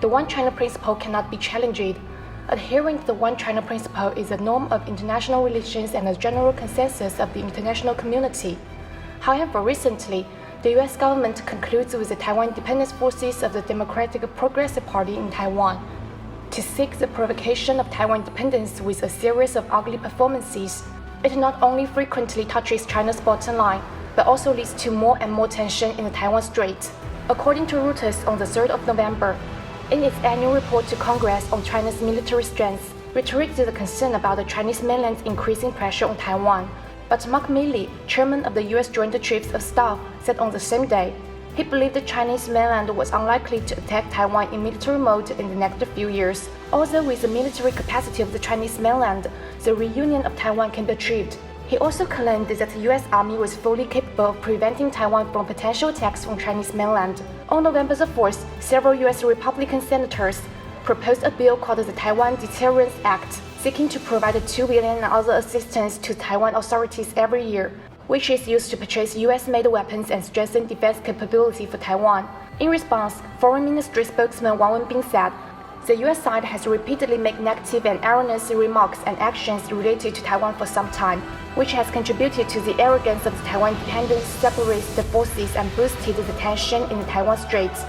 The One China principle cannot be challenged. Adhering to the One China principle is a norm of international relations and a general consensus of the international community. However, recently, the U.S. government concludes with the Taiwan Independence Forces of the Democratic Progressive Party in Taiwan to seek the provocation of Taiwan independence with a series of ugly performances. It not only frequently touches China's bottom line, but also leads to more and more tension in the Taiwan Strait. According to Reuters on the 3rd of November, in its annual report to Congress on China's military strength, reiterated the concern about the Chinese mainland's increasing pressure on Taiwan. But Mark Milley, chairman of the U.S. Joint Chiefs of Staff, said on the same day, he believed the Chinese mainland was unlikely to attack Taiwan in military mode in the next few years. Although with the military capacity of the Chinese mainland, the reunion of Taiwan can be achieved. He also claimed that the U.S. Army was fully capable of preventing Taiwan from potential attacks from Chinese mainland. On November 4th, several U.S. Republican senators proposed a bill called the Taiwan Deterrence Act, seeking to provide $2 billion and other assistance to Taiwan authorities every year, which is used to purchase U.S.-made weapons and strengthen defense capability for Taiwan. In response, Foreign Ministry spokesman Wang Wenbin said, the U.S. side has repeatedly made negative and erroneous remarks and actions related to Taiwan for some time, which has contributed to the arrogance of the Taiwan independent separatist forces and boosted the tension in the Taiwan Straits.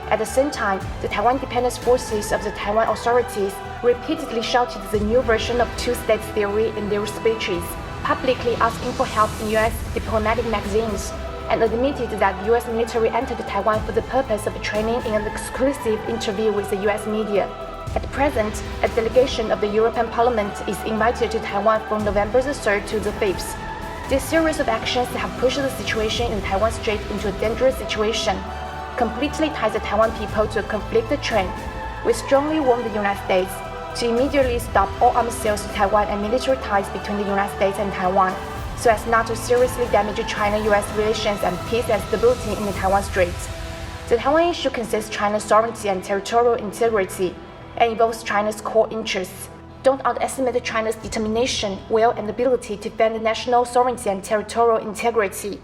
At the same time, the Taiwan Independence Forces of the Taiwan authorities repeatedly shouted the new version of two-states theory in their speeches, publicly asking for help in U.S. diplomatic magazines, and admitted that U.S. military entered Taiwan for the purpose of training in an exclusive interview with the U.S. media. At present, a delegation of the European Parliament is invited to Taiwan from November 3rd to the 5th. This series of actions have pushed the situation in Taiwan Strait into a dangerous situation, completely ties the Taiwan people to a conflict train. We strongly warn the United States to immediately stop all arms sales to Taiwan and military ties between the United States and Taiwan, so as not to seriously damage China-US relations and peace and stability in the Taiwan Straits. The Taiwan issue concerns China's sovereignty and territorial integrity, and involves China's core interests. Don't underestimate China's determination, will, and ability to defend national sovereignty and territorial integrity.